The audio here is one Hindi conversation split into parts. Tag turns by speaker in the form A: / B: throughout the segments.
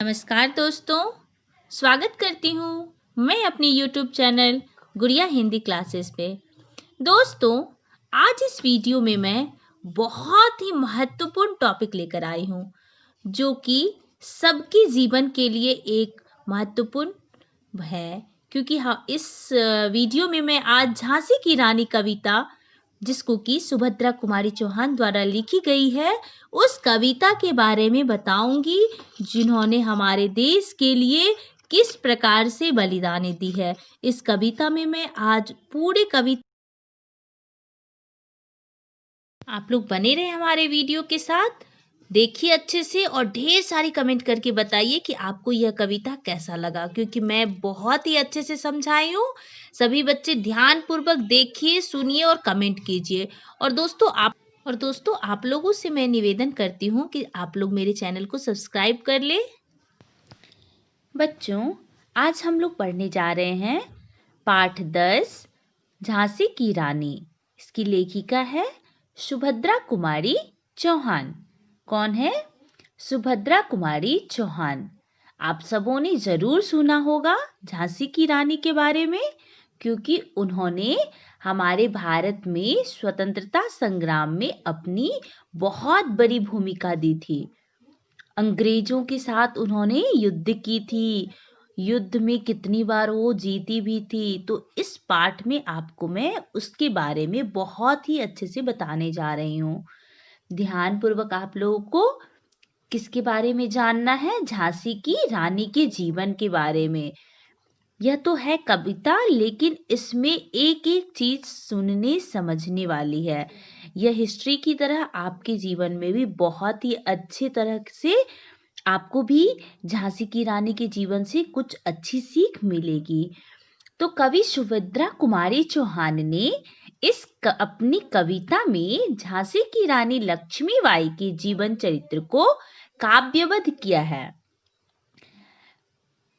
A: नमस्कार दोस्तों, स्वागत करती हूँ मैं अपनी YouTube चैनल गुड़िया हिंदी क्लासेस पे। दोस्तों, आज इस वीडियो में मैं बहुत ही महत्वपूर्ण टॉपिक लेकर आई हूँ, जो कि सबके जीवन के लिए एक महत्वपूर्ण है। क्योंकि इस वीडियो में मैं आज झांसी की रानी कविता, जिसको कि सुभद्रा कुमारी चौहान द्वारा लिखी गई है, उस कविता के बारे में बताऊंगी, जिन्होंने हमारे देश के लिए किस प्रकार से बलिदान दी है। इस कविता में मैं आज पूरे कविता, आप लोग बने रहे हमारे वीडियो के साथ, देखिए अच्छे से और ढेर सारी कमेंट करके बताइए कि आपको यह कविता कैसा लगा, क्योंकि मैं बहुत ही अच्छे से समझाई हूँ। सभी बच्चे ध्यान पूर्वक देखिए, सुनिए और कमेंट कीजिए। और दोस्तों आप लोगों से मैं निवेदन करती हूँ कि आप लोग मेरे चैनल को सब्सक्राइब कर ले। बच्चों, आज हम लोग पढ़ने जा रहे हैं पाठ 10 झांसी की रानी। इसकी लेखिका है सुभद्रा कुमारी चौहान। कौन है? सुभद्रा कुमारी चौहान। आप सबों ने जरूर सुना होगा झांसी की रानी के बारे में, क्योंकि उन्होंने हमारे भारत में स्वतंत्रता संग्राम में अपनी बहुत बड़ी भूमिका दी थी। अंग्रेजों के साथ उन्होंने युद्ध की थी। युद्ध में कितनी बार वो जीती भी थी। तो इस पाठ में आपको मैं उसके बारे में बहुत ही अच्छे से बताने जा रही हूँ। ध्यान पूर्वक आप लोगों को किसके बारे में जानना है? झांसी की रानी के जीवन के बारे में। यह तो है कविता, लेकिन इसमें एक एक चीज सुनने समझने वाली है। यह हिस्ट्री की तरह आपके जीवन में भी बहुत ही अच्छी तरह से आपको भी झांसी की रानी के जीवन से कुछ अच्छी सीख मिलेगी। तो कवि सुभद्रा कुमारी चौहान ने अपनी कविता में झांसी की रानी लक्ष्मीबाई के जीवन चरित्र को काव्यबद्ध किया है।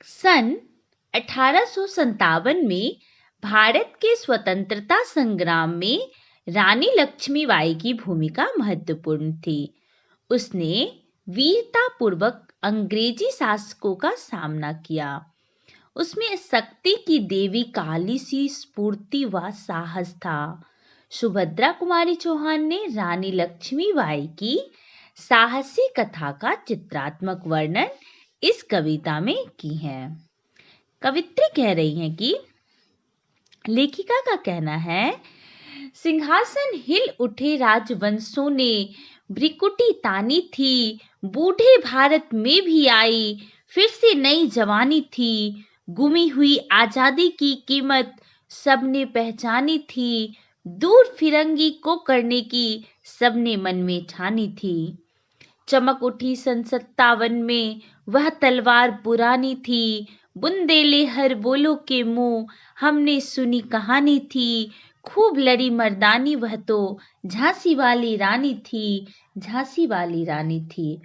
A: सन 1857 में भारत के स्वतंत्रता संग्राम में रानी लक्ष्मीबाई की भूमिका महत्वपूर्ण थी। उसने वीरतापूर्वक अंग्रेजी शासकों का सामना किया। उसमें शक्ति की देवी काली सी स्फूर्ति व साहस था। सुभद्रा कुमारी चौहान ने रानी लक्ष्मीबाई की साहसी कथा का चित्रात्मक वर्णन इस कविता में की है। कवित्री कह रही हैं कि लेखिका का कहना है, सिंहासन हिल उठे राजवंशों ने, भ्रिकुटी तानी थी, बूढ़े भारत में भी आई, फिर से नई जवानी थी, गुमी हुई आजादी की कीमत सबने पहचानी थी, दूर फिरंगी को करने की सबने मन में ठानी थी। चमक उठी सन 57 में वह तलवार पुरानी थी, बुंदेले हर बोलो के मुंह हमने सुनी कहानी थी, खूब लड़ी मर्दानी वह तो झांसी वाली रानी थी, झांसी वाली रानी थी।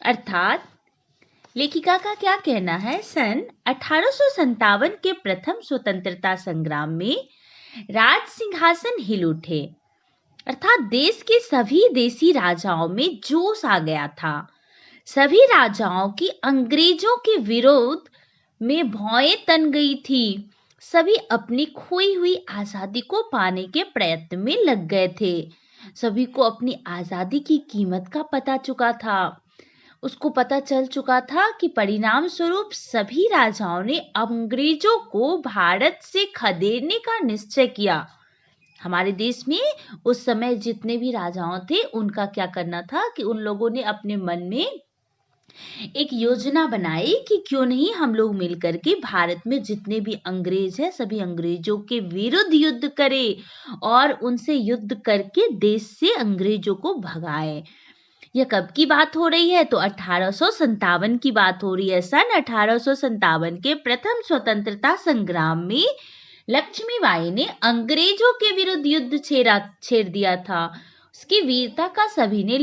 A: अर्थात लेखिका का क्या कहना है, सन 1857 के प्रथम स्वतंत्रता संग्राम में राज सिंहासन हिल उठे, अर्थात देश के सभी देसी राजाओं में जोश आ गया था। सभी राजाओं की अंग्रेजों के विरोध में भौएं तन गई थी। सभी अपनी खोई हुई आजादी को पाने के प्रयत्न में लग गए थे। सभी को अपनी आजादी की कीमत का पता चुका था। उसको पता चल चुका था कि परिणाम स्वरूप सभी राजाओं ने अंग्रेजों को भारत से खदेड़ने का निश्चय किया। हमारे देश में उस समय जितने भी राजाओं थे, उनका क्या करना था कि उन लोगों ने अपने मन में एक योजना बनाई कि क्यों नहीं हम लोग मिलकर के भारत में जितने भी अंग्रेज हैं, सभी अंग्रेजों के विरुद्ध युद्ध करें और उनसे युद्ध करके देश से अंग्रेजों को भगाएं। यह कब की बात हो रही है? तो 1857 की बात हो रही है। सन 1857 के प्रथम स्वतंत्रता संग्राम में लक्ष्मीबाई ने अंग्रेजों के विरुद्ध युद्ध छेड़ दिया था। उसकी वीरता का सभी ने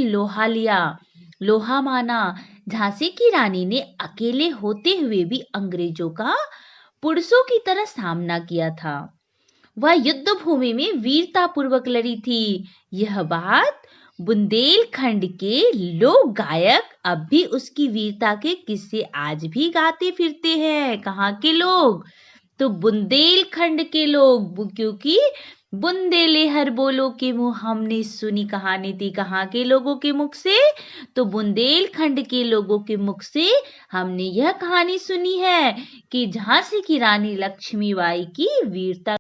A: लोहा माना। झांसी की रानी ने अकेले होते हुए भी अंग्रेजों का पुरुषों की तरह सामना किया था। वह युद्ध भूमि में वीरता पूर्वक लड़ी थी। यह बात बुंदेलखंड के लोक गायक अब भी उसकी वीरता के किस्से आज भी गाते फिरते हैं। कहाँ के लोग? तो बुंदेलखंड के लोग, क्योंकि बुंदेले हर बोलो के मुंह हमने सुनी कहानी थी। कहाँ के लोगों के मुख से? तो बुंदेलखंड के लोगों के मुख से हमने यह कहानी सुनी है कि झांसी की रानी लक्ष्मीबाई की वीरता।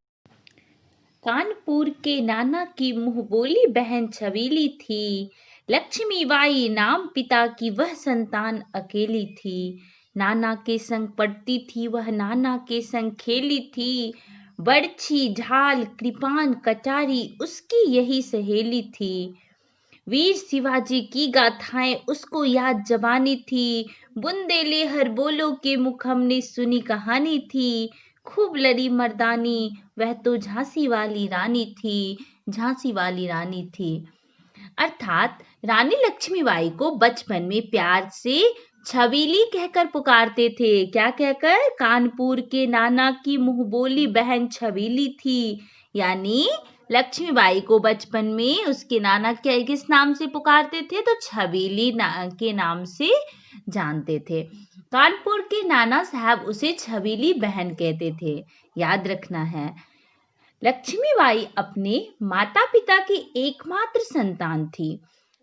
A: कानपुर के नाना की मुंह बोली बहन छबीली थी। लक्ष्मीबाई नाम पिता की वह संतान अकेली थी। नाना के संग पढ़ती थी वह, नाना के संग खेली थी। बरछी ढाल कृपान कटारी उसकी यही सहेली थी। वीर शिवाजी की गाथाएं उसको याद जबानी थी। बुंदेले हर बोलो के मुख हमने सुनी कहानी थी। खूब लड़ी मर्दानी वह तो झांसी वाली रानी थी। झांसी वाली रानी थी अर्थात रानी लक्ष्मीबाई को बचपन में प्यार से छबीली कहकर पुकारते थे। क्या कहकर? कानपुर के नाना की मुंह बोली बहन छबीली थी। यानी लक्ष्मीबाई को बचपन में उसके नाना किस नाम से पुकारते थे? तो छबीली के नाम से जानते थे। कानपुर के नाना साहब उसे छबीली बहन कहते थे। याद रखना है। लक्ष्मीबाई अपने माता पिता की एकमात्र संतान थी।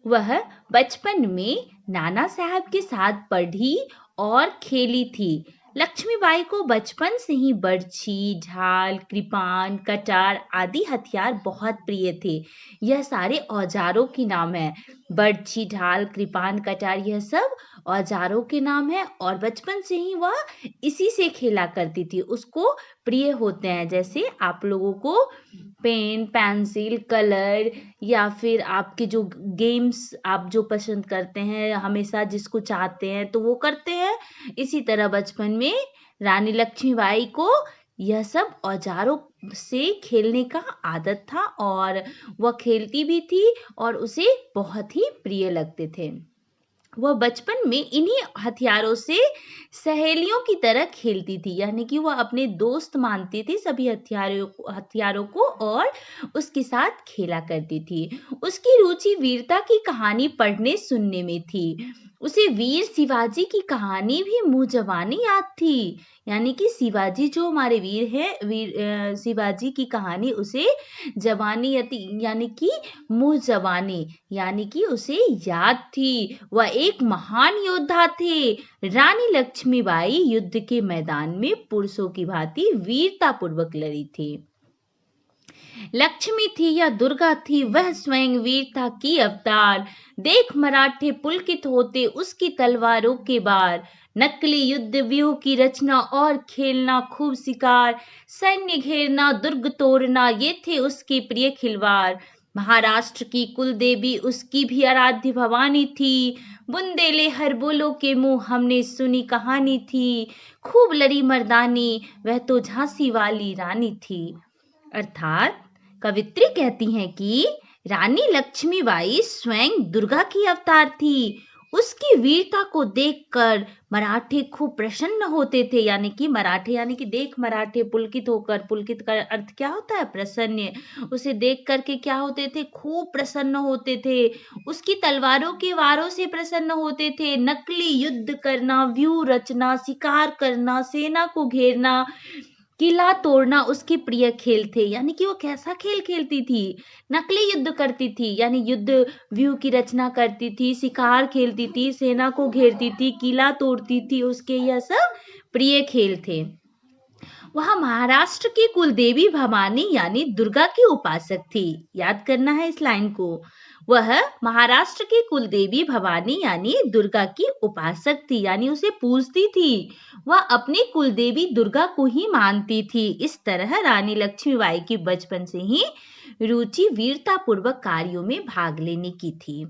A: वह बचपन में नाना साहब के साथ पढ़ी और खेली थी। लक्ष्मीबाई को बचपन से ही बरछी, ढाल, कृपान, कटार आदि हथियार बहुत प्रिय थे। यह सारे औजारों के नाम है। बरछी, ढाल, कृपान, कटार यह सब औजारों के नाम है और बचपन से ही वह इसी से खेला करती थी। उसको प्रिय होते हैं। जैसे आप लोगों को पेन, पेंसिल, कलर या फिर आपके जो गेम्स आप जो पसंद करते हैं, हमेशा जिसको चाहते हैं तो वो करते हैं। इसी तरह बचपन में रानी लक्ष्मीबाई को यह सब औजारों से खेलने का आदत था और वह खेलती भी थी और उसे बहुत ही प्रिय लगते थे। वह बचपन में इन्हीं हथियारों से सहेलियों की तरह खेलती थी। यानी कि वह अपने दोस्त मानती थी सभी हथियारों को और उसके साथ खेला करती थी। उसकी रुचि वीरता की कहानी पढ़ने सुनने में थी। उसे वीर शिवाजी की कहानी भी मुंह जबानी याद थी। यानी कि शिवाजी जो हमारे वीर है, शिवाजी की कहानी उसे जबानी यानी कि मुंह जबानी यानी कि उसे याद थी। वह एक महान योद्धा थे। रानी लक्ष्मीबाई युद्ध के मैदान में पुरुषों की भांति वीरता पूर्वक लड़ी थी। लक्ष्मी थी या दुर्गा थी, वह स्वयं वीरता की अवतार। देख मराठे पुलकित होते उसकी तलवारों के बार। नकली युद्ध व्यूह की रचना और खेलना खूब शिकार। सैन्य घेरना, दुर्ग तोड़ना ये थे उसके प्रिय खिलवाड़। महाराष्ट्र की कुल देवी उसकी भी आराध्य भवानी थी। बुंदेले हर बोलो के मुंह हमने सुनी कहानी थी। खूब लड़ी मर्दानी वह तो झांसी वाली रानी थी। अर्थात कवित्री कहती हैं कि रानी लक्ष्मीबाई स्वयं दुर्गा की अवतार थी। उसकी वीरता को देखकर मराठे खूब प्रसन्न होते थे। यानी कि मराठे यानी कि देख मराठे पुलकित होकर, पुलकित का अर्थ क्या होता है? प्रसन्न। उसे देख करके क्या होते थे? खूब प्रसन्न होते थे। उसकी तलवारों के वारों से प्रसन्न होते थे। नकली युद्ध करना, व्यूह रचना, शिकार करना, सेना को घेरना, किला तोड़ना उसके प्रिय खेल थे। यानी कि वो कैसा खेल खेलती थी? नकली युद्ध करती थी, यानी युद्ध व्यूह की रचना करती थी, शिकार खेलती थी, सेना को घेरती थी, किला तोड़ती थी। उसके यह सब प्रिय खेल थे। वह महाराष्ट्र की कुलदेवी भवानी यानी दुर्गा की उपासक थी। याद करना है इस लाइन को। वह महाराष्ट्र की कुलदेवी भवानी यानी दुर्गा की उपासक थी, यानी उसे पूजती थी। वह अपनी कुलदेवी दुर्गा को ही मानती थी। इस तरह रानी लक्ष्मीबाई की बचपन से ही रुचि वीरता पूर्वक कार्यों में भाग लेने की थी।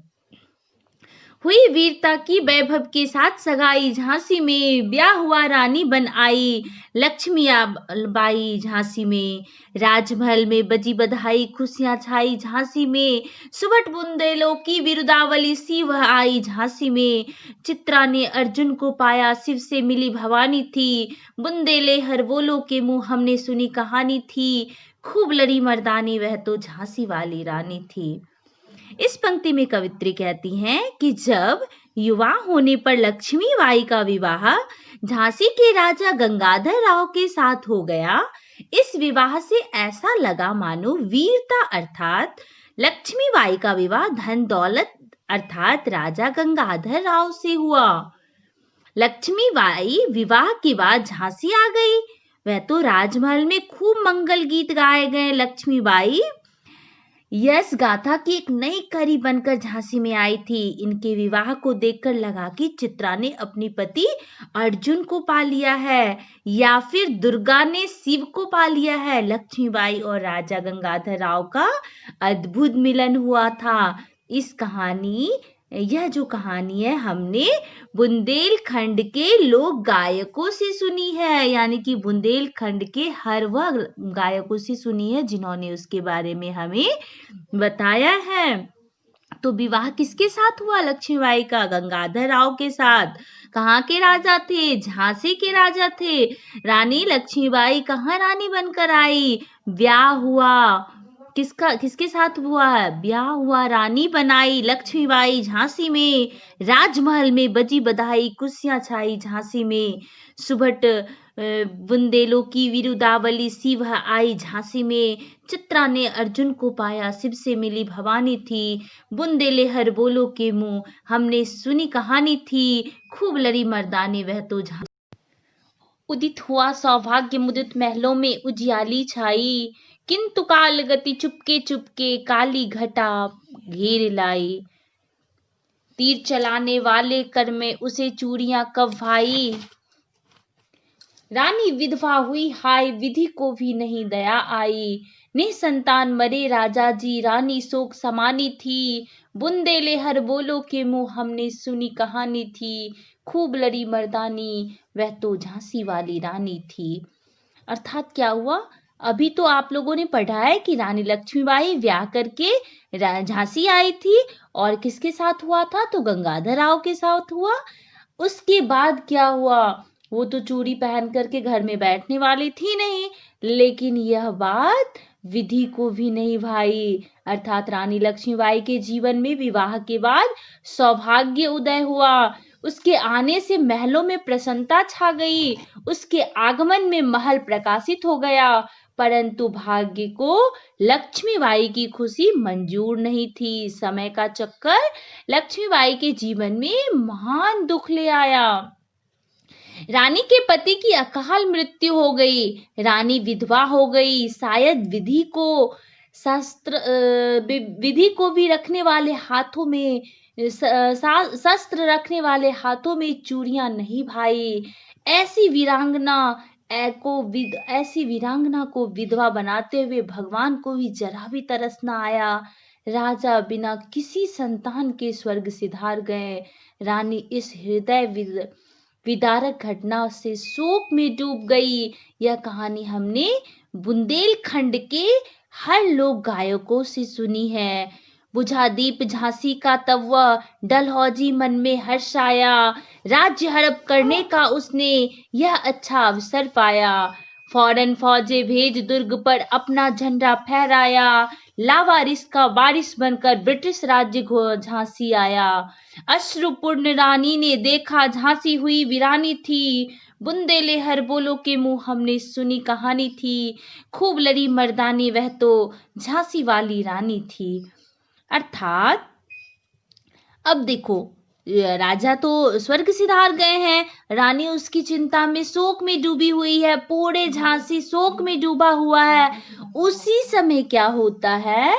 A: हुई वीरता की वैभव के साथ सगाई, झांसी में ब्याह हुआ रानी बन आई लक्ष्मीबाई झांसी में। राजमहल में बजी बधाई, खुशियां छाई झांसी में। सुबह बुंदेलों की बिरुदावली सी वह आई झांसी में। चित्रा ने अर्जुन को पाया, शिव से मिली भवानी थी। बुंदेले हर बोलो के मुंह हमने सुनी कहानी थी। खूब लड़ी मर्दानी वह तो झांसी वाली रानी थी। इस पंक्ति में कवित्री कहती हैं कि जब युवा होने पर लक्ष्मीबाई का विवाह झांसी के राजा गंगाधर राव के साथ हो गया, इस विवाह से ऐसा लगा मानो वीरता अर्थात लक्ष्मीबाई का विवाह धन दौलत अर्थात राजा गंगाधर राव से हुआ। लक्ष्मीबाई विवाह के बाद झांसी आ गई। वह तो राजमहल में खूब मंगल गीत गाए गए। लक्ष्मीबाई यश गाथा की एक नई कड़ी बनकर झांसी में आई थी। इनके विवाह को देखकर लगा कि चित्रा ने अपने पति अर्जुन को पा लिया है या फिर दुर्गा ने शिव को पा लिया है। लक्ष्मीबाई और राजा गंगाधर राव का अद्भुत मिलन हुआ था। यह जो कहानी है हमने बुंदेलखंड के लोक गायकों से सुनी है, यानी कि बुंदेलखंड के हर वह गायकों से सुनी है जिन्होंने उसके बारे में हमें बताया है। तो विवाह किसके साथ हुआ लक्ष्मीबाई का? गंगाधर राव के साथ। कहाँ के राजा थे? झांसी के राजा थे। रानी लक्ष्मीबाई कहाँ रानी बनकर आई? ब्याह हुआ। किसके साथ हुआ है? ब्याह हुआ, रानी बनाई लक्ष्मीबाई झांसी में। राजमहल में बजी बधाई, खुशियां छाई झांसी में। सुबह बुंदेलों की विरुदावली शिव आई झांसी में। चित्रा ने अर्जुन को पाया, शिव से मिली भवानी थी। बुंदेले हर बोलो के मुंह, हमने सुनी कहानी थी। खूब लड़ी मर्दानी वह तो झांसी। उदित हुआ सौभाग्य मुदित महलों में उजियाली छाई, किंतु काल गति चुपके चुपके काली घटा घेर लाई। तीर चलाने वाले कर में उसे चूड़ियां कब भाई। रानी विधवा हुई हाय, विधि को भी नहीं दया आई। निसंतान मरे राजा जी, रानी शोक समानी थी। बुंदेले हर बोलो के मुंह, हमने सुनी कहानी थी। खूब लड़ी मर्दानी वह तो झांसी वाली रानी थी। अर्थात क्या हुआ? अभी तो आप लोगों ने पढ़ा है कि रानी लक्ष्मीबाई ब्याह करके झांसी आई थी और किसके साथ हुआ था? तो गंगाधर राव के साथ हुआ। उसके बाद क्या हुआ? वो तो चूड़ी पहन करके घर में बैठने वाली थी नहीं, लेकिन यह बात विधि को भी नहीं भाई। अर्थात रानी लक्ष्मीबाई के जीवन में विवाह के बाद सौभाग्य उदय हुआ। उसके आने से महलों में प्रसन्नता छा गई। उसके आगमन में महल प्रकाशित हो गया, परंतु भाग्य को लक्ष्मीबाई की खुशी मंजूर नहीं थी। समय का चक्कर लक्ष्मीबाई के जीवन में महान दुख ले आया। रानी के पति की अकाल मृत्यु हो गई। रानी विधवा हो गई। शायद विधि को भी रखने वाले हाथों में शस्त्र रखने वाले हाथों में चूड़ियां नहीं भाई। ऐसी वीरांगना को विधवा बनाते हुए भगवान को भी जरा भी तरस न आया। राजा बिना किसी संतान के स्वर्ग सिधार गए। रानी इस हृदय विदारक घटना से शोक में डूब गई। यह कहानी हमने बुंदेलखंड के हर लोक गायकों से सुनी है। बुझा दीप झांसी का तब वह डलहौजी मन में हर्ष आया। राज्य हड़प करने का उसने यह अच्छा अवसर पाया। फौरन फौजे भेज दुर्ग पर अपना झंडा फहराया। लावारिस का वारिस बनकर ब्रिटिश राज्य झांसी आया। अश्रुपूर्ण रानी ने देखा झांसी हुई वीरानी थी। बुंदेले हर बोलो के मुंह, हमने सुनी कहानी थी। खूब लड़ी मर्दानी वह तो झांसी वाली रानी थी। अर्थात अब देखो, राजा तो स्वर्ग सिधार गए हैं, रानी उसकी चिंता में शोक में डूबी हुई है, पूरे झांसी शोक में डूबा हुआ है। उसी समय क्या होता है,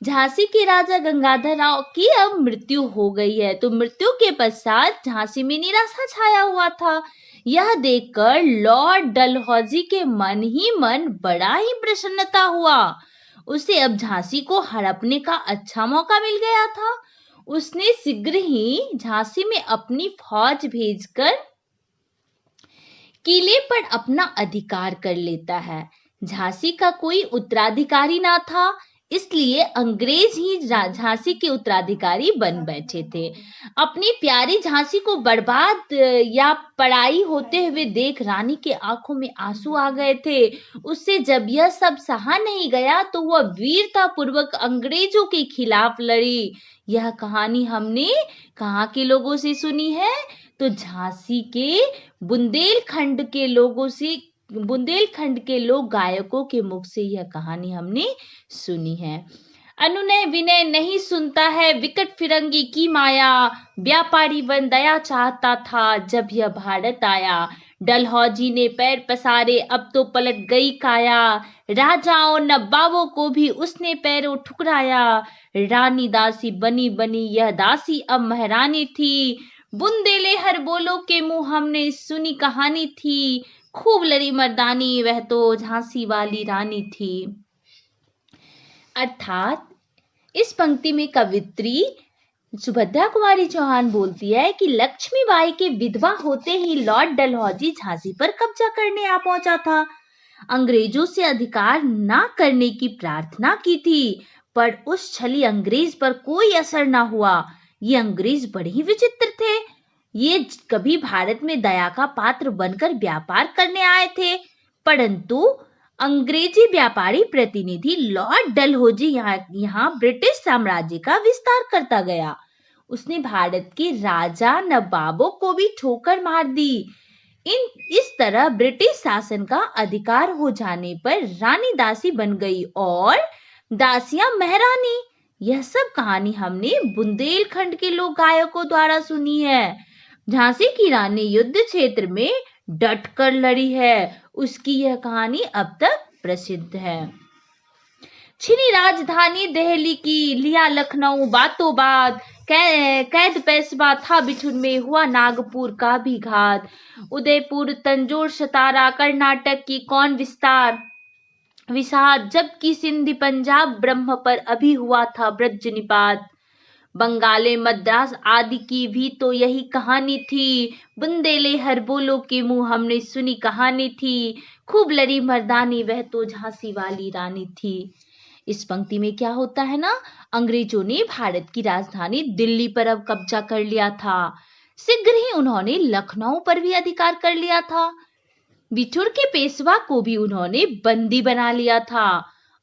A: झांसी के राजा गंगाधर राव की अब मृत्यु हो गई है। तो मृत्यु के पश्चात झांसी में निराशा छाया हुआ था। यह देखकर लॉर्ड डलहौजी के मन ही मन बड़ा ही प्रसन्नता हुआ। उसे अब झांसी को हड़पने का अच्छा मौका मिल गया था। उसने शीघ्र ही झांसी में अपनी फौज भेजकर किले पर अपना अधिकार कर लेता है। झांसी का कोई उत्तराधिकारी ना था, इसलिए अंग्रेज ही झांसी के उत्तराधिकारी बन बैठे थे। अपनी प्यारी झांसी को बर्बाद या पराई होते हुए देख रानी के आंखों में आंसू आ गए थे। उससे जब यह सब सहा नहीं गया तो वह वीरता पूर्वक अंग्रेजों के खिलाफ लड़ी। यह कहानी हमने कहाँ के लोगों से सुनी है? तो झांसी के बुंदेलखंड के लोक गायकों के मुख से यह कहानी हमने सुनी है। अनुनय विनय नहीं सुनता है विकट फिरंगी की माया, व्यापारी बन दया चाहता था जब यह भारत आया। डलहौजी ने पैर पसारे अब तो पलट गई काया, राजाओं नवाबों को भी उसने पैरों ठुकराया। रानी दासी बनी बनी यह दासी अब महारानी थी, बुंदेले हर बोलो के मुंह हमने सुनी कहानी थी, खूब लड़ी मर्दानी वह तो झांसी वाली रानी थी। अर्थात इस पंक्ति में कवित्री सुभद्रा कुमारी चौहान बोलती है कि लक्ष्मीबाई के विधवा होते ही लॉर्ड डलहौजी झांसी पर कब्जा करने आ पहुंचा था। अंग्रेजों से अधिकार ना करने की प्रार्थना की थी, पर उस छली अंग्रेज पर कोई असर ना हुआ। ये अंग्रेज बड़े ही विचित्र थे। ये कभी भारत में दया का पात्र बनकर व्यापार करने आए थे, परंतु अंग्रेजी व्यापारी प्रतिनिधि लॉर्ड डलहौजी यहाँ ब्रिटिश साम्राज्य का विस्तार करता गया। उसने भारत के राजा नवाबों को भी ठोकर मार दी। इस तरह ब्रिटिश शासन का अधिकार हो जाने पर रानी दासी बन गई और दासियां महारानी। यह सब कहानी हमने बुंदेलखंड के लोक गायकों द्वारा सुनी है। झांसी की रानी युद्ध क्षेत्र में डट कर लड़ी है, उसकी यह कहानी अब तक प्रसिद्ध है। छिनी राजधानी दिल्ली की, लिया लखनऊ बातों बात, कैद पेशवा था बिठूर में, हुआ नागपुर का भी घात। उदयपुर तंजौर सतारा, कर्नाटक की कौन विषाद, जबकि सिंधी पंजाब ब्रह्म पर अभी हुआ था ब्रज निपात। बंगाले मद्रास आदि की भी तो यही कहानी थी, बुंदेले हर बोलो के मुंह हमने सुनी कहानी थी, खूब लड़ी मर्दानी वह तो झांसी वाली रानी थी। इस पंक्ति में क्या होता है ना, अंग्रेजों ने भारत की राजधानी दिल्ली पर अब कब्जा कर लिया था। शीघ्र ही उन्होंने लखनऊ पर भी अधिकार कर लिया था। बिठूर के पेशवा को भी उन्होंने बंदी बना लिया था।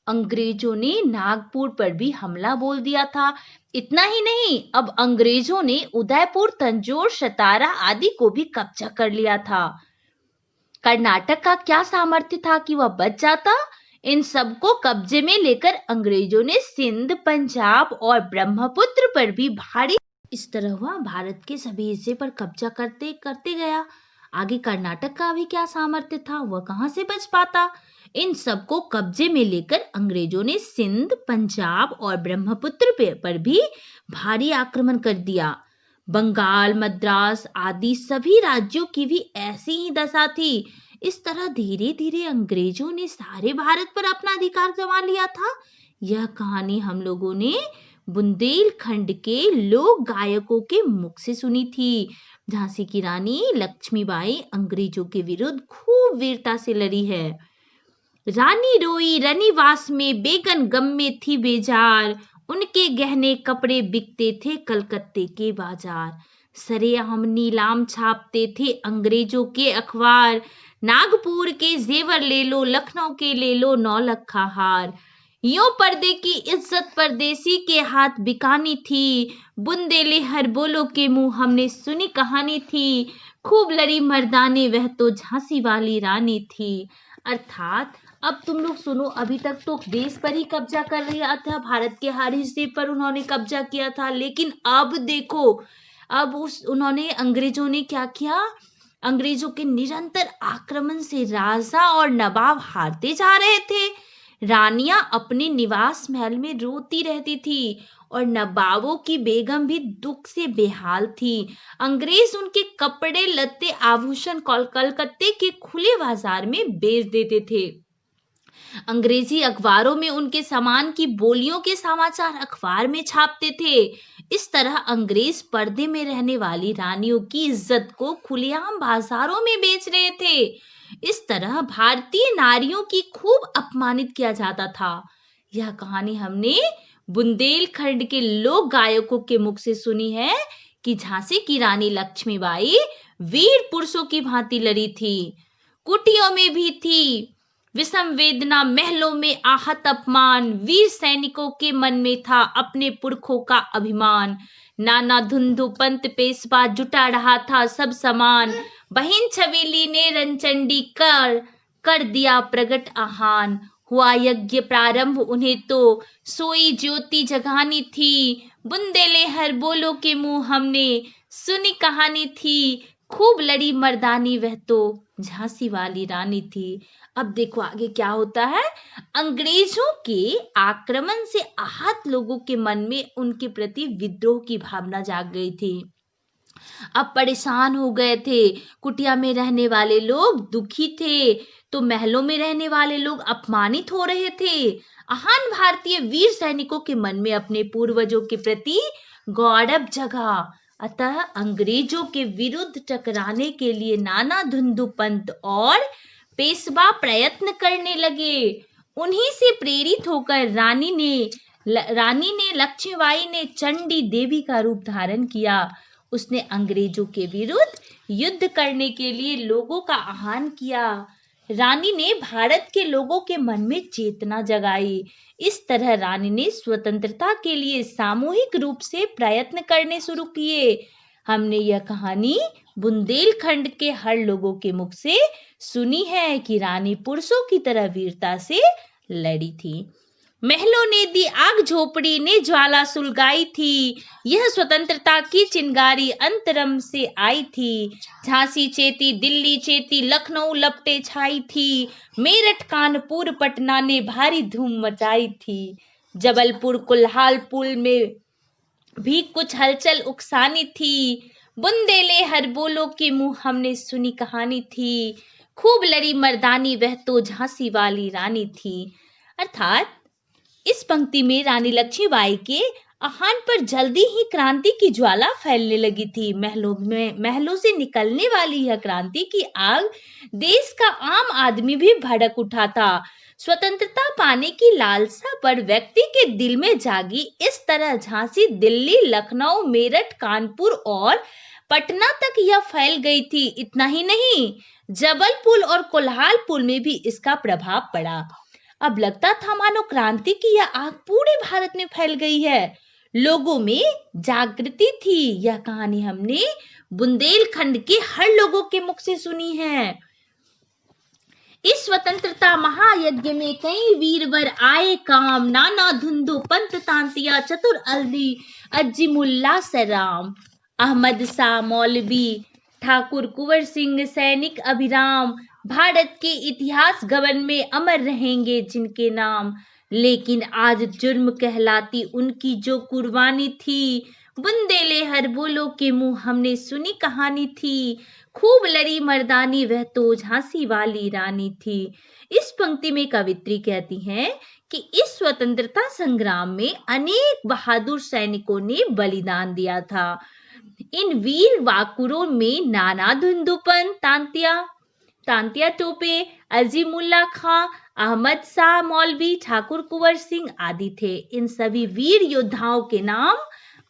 A: अंग्रेजों ने नागपुर पर भी हमला बोल दिया था। इतना ही नहीं, अब अंग्रेजों ने उदयपुर तंजौर सतारा आदि को भी कब्जा कर लिया था। कर्नाटक का क्या सामर्थ्य था कि वह बच जाता? इन सबको कब्जे में लेकर अंग्रेजों ने सिंध, पंजाब और ब्रह्मपुत्र पर भी भारी, इस तरह वह भारत के सभी हिस्से पर कब्जा करते करते गया। आगे कर्नाटक का भी क्या सामर्थ्य था, वह कहां से बच पाता? इन सबको कब्जे में लेकर अंग्रेजों ने सिंध, पंजाब और ब्रह्मपुत्र पर भी भारी आक्रमण कर दिया। बंगाल, मद्रास आदि सभी राज्यों की भी ऐसी ही दशा थी। इस तरह धीरे धीरे अंग्रेजों ने सारे भारत पर अपना अधिकार जमा लिया था। यह कहानी हम लोगों ने बुंदेलखंड के लोक गायकों के मुख से सुनी थी। झांसी की रानी लक्ष्मीबाई अंग्रेजों के विरुद्ध खूब वीरता से लड़ी है। रानी रोई रनिवास में, बेगन गम में थी बेजार, उनके गहने कपड़े बिकते थे कलकत्ते के बाजार। सरेआम नीलाम छापते थे अंग्रेजों के अखबार, नागपुर के जेवर ले लो, लखनऊ के ले लो, नौलखा हार। यूं पर्दे की इज्जत परदेसी के हाथ बिकानी थी, बुंदेले हर बोलो के मुंह हमने सुनी कहानी थी, खूब लड़ी मर्दानी वह तो झांसी वाली रानी थी। अर्थात अब तुम लोग सुनो, अभी तक तो देश पर ही कब्जा कर रहा था, भारत के हर हिस्से पर उन्होंने कब्जा किया था, लेकिन अब देखो, अब उन्होंने अंग्रेजों ने क्या किया? अंग्रेजों के निरंतर आक्रमण से राजा और नवाब हारते जा रहे थे। रानियां अपने निवास महल में रोती रहती थी और नवाबों की बेगम भी दुख से बेहाल थी। अंग्रेज उनके कपड़े लत्ते आभूषण कलकत्ते के खुले बाजार में बेच देते थे। अंग्रेजी अखबारों में उनके सामान की बोलियों के समाचार अखबार में छापते थे। इस तरह अंग्रेज पर्दे में रहने वाली रानियों की इज्जत को खुलेआम बाजारों में बेच रहे थे। इस तरह भारतीय नारियों की खूब अपमानित किया जाता था। यह कहानी हमने बुंदेलखंड के लोक गायकों के मुख से सुनी है कि झांसी की रानी लक्ष्मीबाई वीर पुरुषों की भांति लड़ी थी, कुटियों में भी थी विषम वेदना, महलों में आहत अपमान, वीर सैनिकों के मन में था अपने पुरखों का अभिमान। नाना धुंधु पंत पेशवा जुटा रहा था सब समान, बहिन छबीली ने रणचंडी कर दिया प्रगट आहान। हुआ यज्ञ प्रारंभ उन्हें तो सोई ज्योति जगानी थी, बुंदेले हर बोलो के मुंह हमने सुनी कहानी थी, खूब लड़ी मर्दानी वह तो झांसी वाली रानी थी। अब देखो आगे क्या होता है। अंग्रेजों के आक्रमण से आहत लोगों के मन में उनके प्रति विद्रोह की भावना जाग गई थी। अब परेशान हो गए थे। कुटिया में रहने वाले लोग दुखी थे तो महलों में रहने वाले लोग अपमानित हो रहे थे। महान भारतीय वीर सैनिकों के मन में अपने पूर्वजों के प्रति गौरव जगा। अतः अंग्रेजों के विरुद्ध टकराने के लिए नाना धुंधु पंत और पेशवा प्रयत्न करने लगे। उन्हीं से प्रेरित होकर रानी ने लक्ष्मीबाई ने चंडी देवी का रूप धारण किया। उसने अंग्रेजों के विरुद्ध युद्ध करने के लिए लोगों का आह्वान किया। रानी ने भारत के लोगों के मन में चेतना जगाई। इस तरह रानी ने स्वतंत्रता के लिए सामूहिक रूप से प्रयत्न करने शुरू किए। हमने यह कहानी बुंदेलखंड के हर लोगों के मुख से सुनी है कि रानी पुरुषों की तरह वीरता से लड़ी थी। महलों ने दी आग, झोपड़ी ने ज्वाला सुलगाई थी, यह स्वतंत्रता की चिंगारी अंतरम से आई थी। झांसी चेती, दिल्ली चेती, लखनऊ लपटे छाई थी, मेरठ कानपुर पटना ने भारी धूम मचाई थी। जबलपुर कुल्हालपुर में भी कुछ हलचल उकसानी थी। बुंदेले हर बोलो के मुंह हमने सुनी कहानी थी, खूब लड़ी मर्दानी वह तो झांसी वाली रानी थी। अर्थात इस पंक्ति में रानी लक्ष्मीबाई के आह्वान पर जल्दी ही क्रांति की ज्वाला फैलने लगी थी। महलों से निकलने वाली यह क्रांति की आग देश का आम आदमी भी भड़क उठा था। स्वतंत्रता पाने की लालसा पर व्यक्ति के दिल में जागी। इस तरह झांसी, दिल्ली, लखनऊ, मेरठ, कानपुर और पटना तक यह फैल गई थी। इतना ही नहीं, जबलपुर और कोल्हालपुर में भी इसका प्रभाव पड़ा। अब लगता था मानो क्रांति की यह आग पूरे भारत में फैल गई है। लोगों में जागृति थी। यह कहानी हमने बुंदेलखंड के हर लोगों के मुख से सुनी है। इस स्वतंत्रता महायज्ञ में कई वीरवर आए काम, नाना धुंधु पंत तांतिया, चतुर अली अजीमुल्ला सराम, अहमद शाह मौलवी, ठाकुर कुंवर सिंह, सैनिक अभिराम, भारत के इतिहास गगन में अमर रहेंगे जिनके नाम। लेकिन आज जुर्म कहलाती उनकी जो कुर्बानी थी, बुंदेले हर बोलो के मुंह हमने सुनी कहानी थी, खूब लड़ी मर्दानी वह तो झांसी वाली रानी थी। इस पंक्ति में कवित्री कहती हैं कि इस स्वतंत्रता संग्राम में अनेक बहादुर सैनिकों ने बलिदान दिया था। इन वीर वाकुरों में नाना धुंधुपन तांतिया टोपे, अजीमुल्ला खां, अहमद शाह मौलवी, ठाकुर कुंवर सिंह आदि थे। इन सभी वीर योद्धाओं के नाम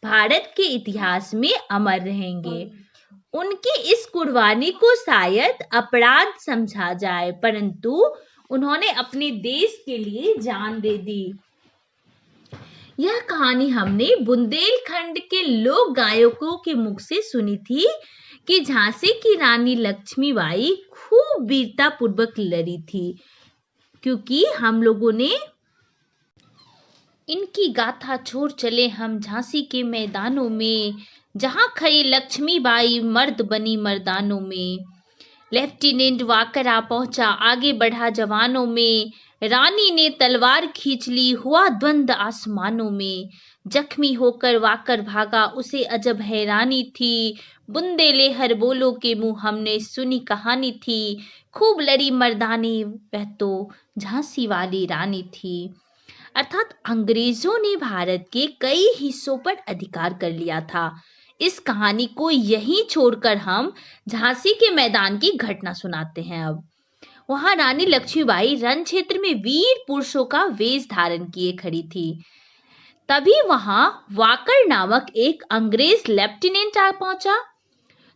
A: भारत के इतिहास में अमर रहेंगे। उनकी इस कुर्बानी को शायद अपराध समझा जाए, परंतु उन्होंने अपने देश के लिए जान दे दी। यह कहानी हमने बुंदेलखंड के लोक गायकों के मुख से सुनी थी कि झांसी की रानी लक्ष्मीबाई खूब वीरता पूर्वक लड़ी थी। क्योंकि हम लोगों ने इनकी गाथा छोड़ चले हम झांसी के मैदानों में, जहां खड़ी लक्ष्मीबाई मर्द बनी मर्दानों में। लेफ्टिनेंट वाकर आ पहुंचा, आगे बढ़ा जवानों में, रानी ने तलवार खींच ली, हुआ द्वंद आसमानों में। जख्मी होकर वाकर भागा, उसे अजब हैरानी थी, बुंदेले हर बोलो के मुंह हमने सुनी कहानी थी, खूब लड़ी मर्दानी वह तो झांसी वाली रानी थी। अर्थात अंग्रेजों ने भारत के कई हिस्सों पर अधिकार कर लिया था। इस कहानी को यहीं छोड़कर हम झांसी के मैदान की घटना सुनाते हैं। अब वहां रानी लक्ष्मीबाई रण क्षेत्र में वीर पुरुषों का वेश धारण किए खड़ी थी। तभी वहां वाकर नामक एक अंग्रेज लेफ्टिनेंट आ पहुंचा।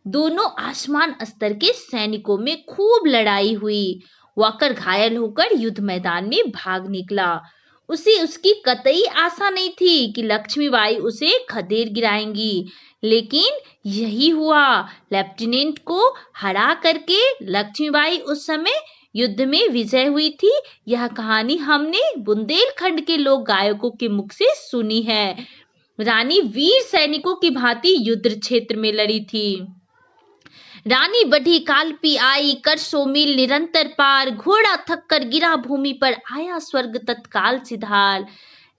A: दोनों आसमान स्तर के सैनिकों में खूब लड़ाई हुई। वॉकर घायल होकर युद्ध मैदान में भाग निकला। उसे उसकी कतई आशा नहीं थी कि लक्ष्मीबाई उसे खदेड़ गिराएंगी, लेकिन यही हुआ। लेफ्टिनेंट को हरा करके लक्ष्मीबाई उस समय युद्ध में विजय हुई थी। यह कहानी हमने बुंदेलखंड के लोक गायकों के मुख से सुनी है। रानी वीर सैनिकों की भांति युद्ध क्षेत्र में लड़ी थी। रानी बढ़ी कालपी आई कर 100 मील निरंतर पार, घोड़ा थक कर गिरा भूमि पर, आया स्वर्ग तत्काल सिधार।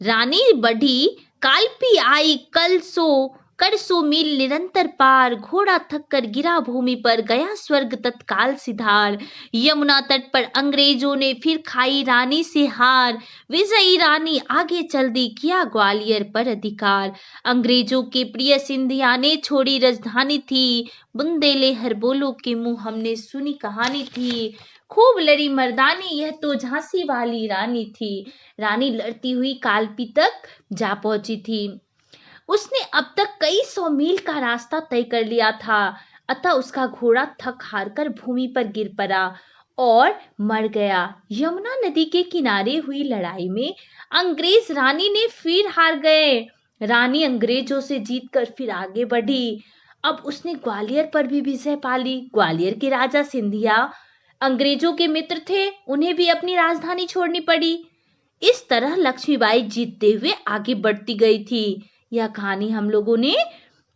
A: रानी बढ़ी कालपी आई कर 100 मील निरंतर पार, घोड़ा थक कर गिरा भूमि पर, गया स्वर्ग तत्काल सिधार। यमुना तट पर अंग्रेजों ने फिर खाई रानी से हार, विजयी रानी आगे चल दी, किया ग्वालियर पर अधिकार। अंग्रेजों के प्रिय सिंधिया ने छोड़ी राजधानी थी, बुंदेले हर बोलो के मुंह हमने सुनी कहानी थी। खूब लड़ी मर्दानी यह तो झांसी वाली रानी थी। रानी लड़ती हुई कालपी तक जा पहुंची थी। उसने अब तक कई 100 मील का रास्ता तय कर लिया था, अतः उसका घोड़ा थक हार कर भूमि पर गिर पड़ा और मर गया। यमुना नदी के किनारे हुई लड़ाई में अंग्रेज रानी ने फिर हार गए। रानी अंग्रेजों से जीतकर फिर आगे बढ़ी। अब उसने ग्वालियर पर भी विजय पा ली। ग्वालियर के राजा सिंधिया अंग्रेजों के मित्र थे, उन्हें भी अपनी राजधानी छोड़नी पड़ी। इस तरह लक्ष्मीबाई जीतते हुए आगे बढ़ती गई थी। यह कहानी हम लोगों ने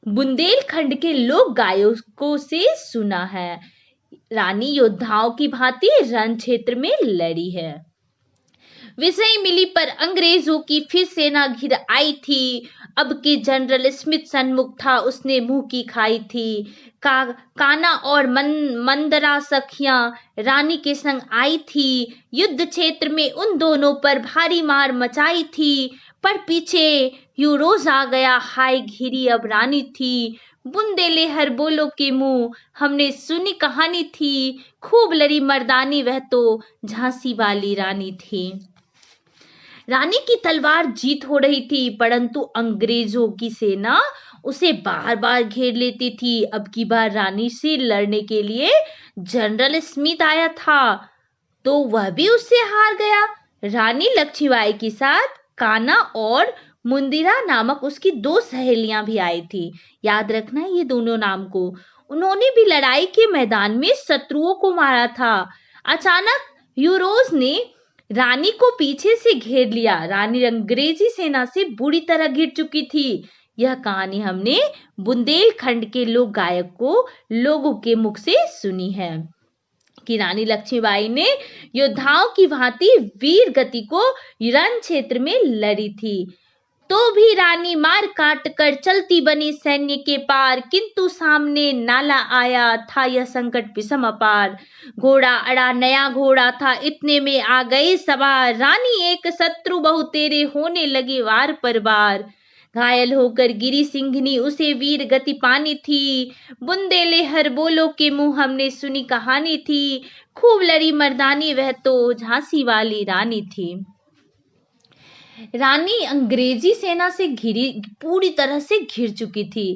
A: बुंदेलखंड के लोक गायकों से सुना है। रानी योद्धाओं की भांति रण क्षेत्र में लड़ी है। विजय मिली पर अंग्रेजों की फिर सेना घिर आई थी। अब के जनरल स्मिथ सन्मुख था, उसने मुंह की खाई थी। काना और मंदरा सखियां रानी के संग आई थी। युद्ध क्षेत्र में उन दोनों पर भारी मार मचाई थी, पर पीछे यूरोज आ गया, हाय घिरी अब रानी थी। बुंदेले हर बोलो के मुंह हमने सुनी कहानी थी, खूब लड़ी मर्दानी वह तो झांसी वाली रानी थी। रानी की तलवार जीत हो रही थी, परंतु अंग्रेजों की सेना उसे बार बार घेर लेती थी। अब की बार रानी से लड़ने के लिए जनरल स्मिथ आया था, तो वह भी उससे हार गया। रानी लक्ष्मीबाई के साथ काना और मुंदिरा नामक उसकी 2 सहेलियां भी आई थी। याद रखना ये दोनों नाम को। उन्होंने भी लड़ाई के मैदान में शत्रुओं को मारा था। अचानक यूरोज ने रानी को पीछे से घेर लिया। रानी अंग्रेजी सेना से बुरी तरह घिर चुकी थी। यह कहानी हमने बुंदेलखंड के लोगों के मुख से सुनी है कि रानी लक्ष्मीबाई ने योद्धाओं की भांति वीर गति को रण क्षेत्र में लड़ी थी। तो भी रानी मार काट कर चलती बनी सैन्य के पार, किंतु सामने नाला आया था यह संकट विषम अपार। घोड़ा अड़ा नया घोड़ा था, इतने में आ गए सवार। रानी एक शत्रु बहु तेरे होने लगे वार पर वार। घायल होकर गिरी सिंघनी उसे वीर गति पानी थी। बुंदेले हर बोलो के मुंह हमने सुनी कहानी थी। खूब लड़ी मर्दानी वह तो झांसी वाली रानी थी। रानी अंग्रेजी सेना से पूरी तरह से घिर चुकी थी।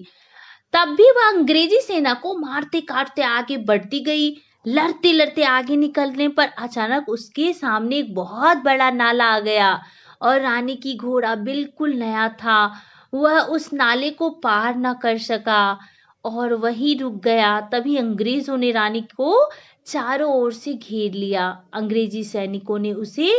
A: तब भी वह अंग्रेजी सेना को मारते काटते आगे बढ़ती गई। लड़ते लड़ते आगे निकलने पर अचानक उसके सामने एक बहुत बड़ा नाला आ गया और रानी की घोड़ा बिल्कुल नया था। वह उस नाले को पार न कर सका और वहीं रुक गया। तभी अंग्रेजों ने रानी को चारों ओर से घेर लिया। अंग्रेजी सैनिकों ने उसे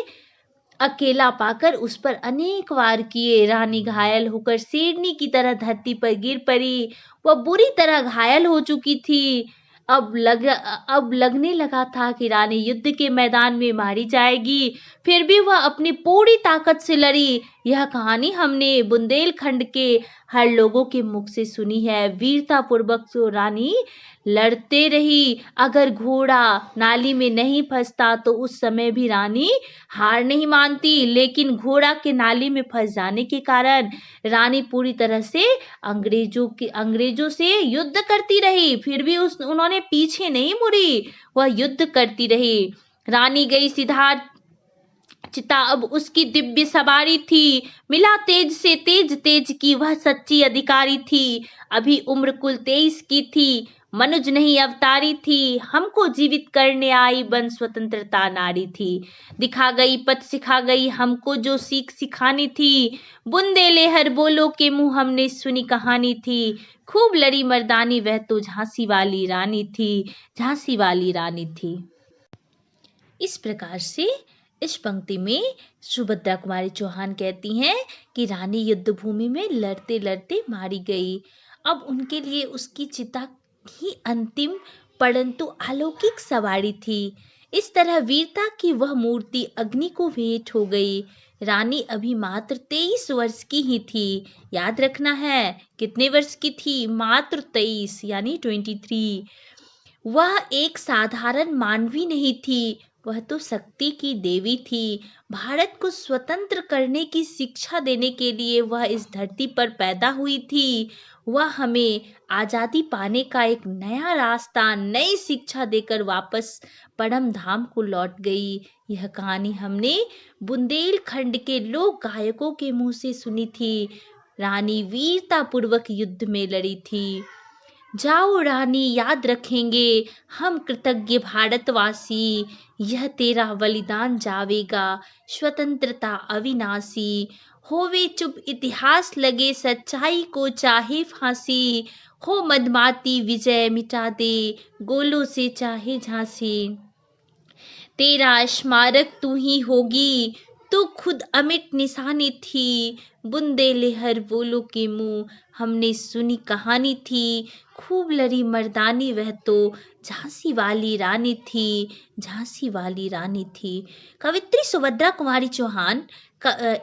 A: अकेला पाकर उस पर अनेक वार किए। रानी घायल होकर शेरनी की तरह धरती पर गिर पड़ी। वह बुरी तरह घायल हो चुकी थी। अब लगने लगा था कि रानी युद्ध के मैदान में मारी जाएगी, फिर भी वह अपनी पूरी ताकत से लड़ी। यह कहानी हमने बुंदेलखंड के हर लोगों के मुख से सुनी है। वीरता पूर्वक तो रानी लड़ते रही। अगर घोड़ा नाली में नहीं फंसता तो उस समय भी रानी हार नहीं मानती, लेकिन घोड़ा के नाली में फंस जाने के कारण रानी पूरी तरह से अंग्रेजों से युद्ध करती रही। फिर भी उन्होंने पीछे नहीं मुड़ी, वह युद्ध करती रही। रानी गई सिद्धार्थ चिता अब उसकी दिव्य सवारी थी। मिला तेज से तेज तेज की वह सच्ची अधिकारी थी। अभी उम्र कुल 23 की थी। मनुज नहीं अवतारी थी। हमको जीवित करने आई बन स्वतंत्रता नारी थी। दिखा गई पथ सिखा गई हमको जो सीख सिखानी थी। बुंदेले हर बोलो के मुंह हमने सुनी कहानी थी। खूब लड़ी मर्दानी वह तो झांसी वाली रानी थी। झांसी वाली रानी थी। इस प्रकार से इस पंक्ति में सुभद्रा कुमारी चौहान कहती हैं कि रानी युद्ध भूमि में लड़ते लड़ते मारी गई। अब उनके लिए उसकी चिता ही अंतिम परंतु अलौकिक सवारी थी। इस तरह वीरता की वह मूर्ति अग्नि को भेंट हो गई। रानी अभी मात्र 23 वर्ष की ही थी। याद रखना है कितने वर्ष की थी? मात्र 23 यानी 23। वह एक साधारण मानवी नहीं थी। वह तो शक्ति की देवी थी। भारत को स्वतंत्र करने की शिक्षा देने के लिए वह इस धरती पर पैदा हुई थी। वह हमें आजादी पाने का एक नया रास्ता, नई शिक्षा देकर वापस परम धाम को लौट गई। यह कहानी हमने बुंदेलखंड के लोक गायकों के मुंह से सुनी थी। रानी वीरता पूर्वक युद्ध में लड़ी थी। जाओ रानी, याद रखेंगे हम कृतज्ञ भारतवासी। यह तेरा बलिदान जावेगा, स्वतंत्रता अविनाशी। होवे चुप इतिहास लगे, सच्चाई को चाहे फांसी। हो मदमाती विजय मिटा दे, गोलों से चाहे झांसी। तेरा स्मारक तू ही होगी, तू खुद अमिट निशानी थी। बुंदेलहर बोलो के मुंह हमने सुनी कहानी थी। खूब लड़ी मर्दानी वह तो झांसी वाली रानी थी। झांसी वाली रानी थी। कवित्री सुभद्रा कुमारी चौहान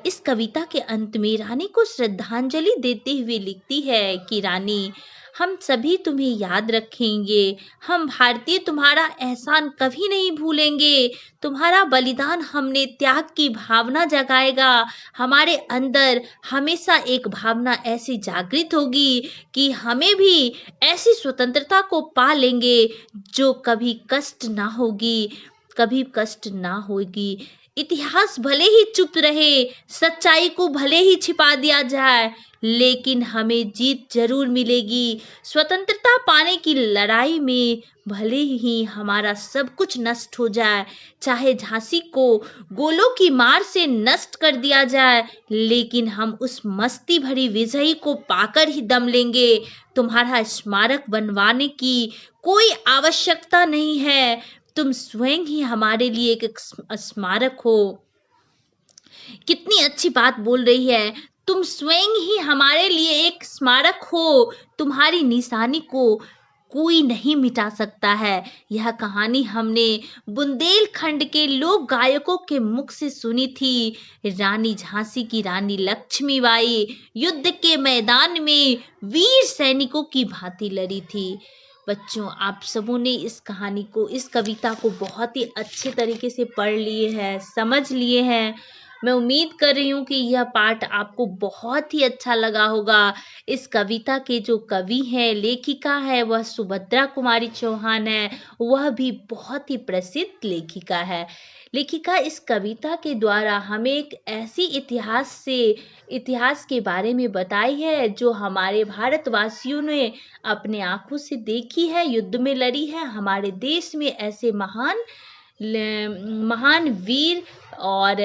A: इस कविता के अंत में रानी को श्रद्धांजलि देते हुए लिखती है कि रानी, हम सभी तुम्हें याद रखेंगे। हम भारतीय तुम्हारा एहसान कभी नहीं भूलेंगे। तुम्हारा बलिदान हमने त्याग की भावना जगाएगा। हमारे अंदर हमेशा एक भावना ऐसी जागृत होगी कि हमें भी ऐसी स्वतंत्रता को पा लेंगे जो कभी कष्ट ना होगी, कभी कष्ट ना होगी। इतिहास भले ही चुप रहे, सच्चाई को भले ही छिपा दिया जाए, लेकिन हमें जीत जरूर मिलेगी। स्वतंत्रता पाने की लड़ाई में भले ही हमारा सब कुछ नष्ट हो जाए, चाहे झांसी को गोलों की मार से नष्ट कर दिया जाए, लेकिन हम उस मस्ती भरी विजयी को पाकर ही दम लेंगे। तुम्हारा स्मारक बनवाने की कोई आवश्यकता नहीं है। तुम स्वयं ही हमारे लिए एक स्मारक हो। कितनी अच्छी बात बोल रही है। तुम स्वयं ही हमारे लिए एक स्मारक हो। तुम्हारी निशानी को कोई नहीं मिटा सकता है। यह कहानी हमने बुंदेलखंड के लोक गायकों के मुख से सुनी थी। रानी झांसी की रानी लक्ष्मीबाई युद्ध के मैदान में वीर सैनिकों की भांति लड़ी थी। बच्चों, आप सबों ने इस कहानी को, इस कविता को बहुत ही अच्छे तरीके से पढ़ लिए हैं, समझ लिए हैं। मैं उम्मीद कर रही हूँ कि यह पाठ आपको बहुत ही अच्छा लगा होगा। इस कविता के जो कवि हैं, लेखिका है, वह सुभद्रा कुमारी चौहान है। वह भी बहुत ही प्रसिद्ध लेखिका है। लेखिका इस कविता के द्वारा हमें एक ऐसी इतिहास के बारे में बताई है जो हमारे भारतवासियों ने अपने आंखों से देखी है, युद्ध में लड़ी है। हमारे देश में ऐसे महान वीर और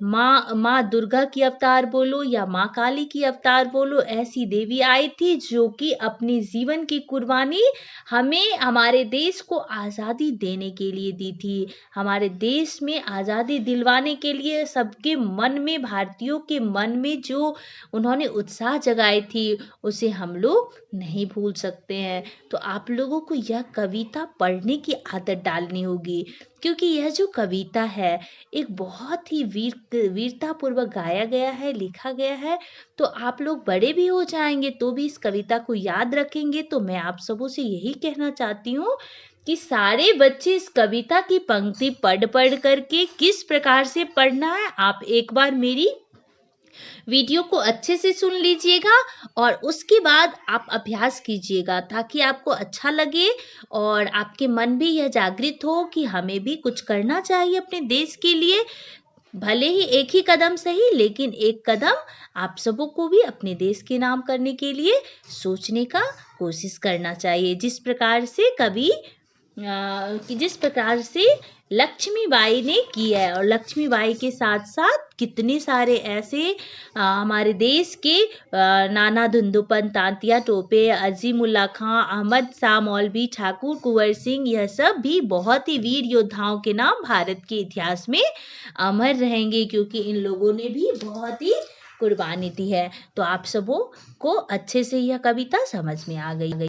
A: माँ दुर्गा की अवतार बोलो या माँ काली की अवतार बोलो, ऐसी देवी आई थी जो कि अपने जीवन की कुर्बानी हमें, हमारे देश को आज़ादी देने के लिए दी थी। हमारे देश में आज़ादी दिलवाने के लिए सबके मन में, भारतीयों के मन में जो उन्होंने उत्साह जगाई थी, उसे हम लोग नहीं भूल सकते हैं। तो आप लोगों को यह कविता पढ़ने की आदत डालनी होगी, क्योंकि यह जो कविता है एक बहुत ही वीरता पूर्वक गाया गया है, लिखा गया है। तो आप लोग बड़े भी हो जाएंगे तो भी इस कविता को याद रखेंगे। तो मैं आप सबों से यही कहना चाहती हूँ कि सारे बच्चे इस कविता की पंक्ति पढ़ करके किस प्रकार से पढ़ना है, आप एक बार मेरी वीडियो को अच्छे से सुन लीजिएगा और उसके बाद आप अभ्यास कीजिएगा ताकि आपको अच्छा लगे और आपके मन भी यह जागृत हो कि हमें भी कुछ करना चाहिए अपने देश के लिए। भले ही एक ही कदम सही, लेकिन एक कदम आप सबों को भी अपने देश के नाम करने के लिए सोचने का कोशिश करना चाहिए। जिस प्रकार से लक्ष्मीबाई ने किया है, और लक्ष्मीबाई के साथ साथ कितने सारे ऐसे हमारे देश के नाना धुंदुपन, तांतिया टोपे, अजीमुल्ला खां, अहमद शाह मौलवी, ठाकुर कुंवर सिंह, यह सब भी बहुत ही वीर योद्धाओं के नाम भारत के इतिहास में अमर रहेंगे, क्योंकि इन लोगों ने भी बहुत ही कुर्बानी दी है। तो आप सबों को अच्छे से यह कविता समझ में आ गई।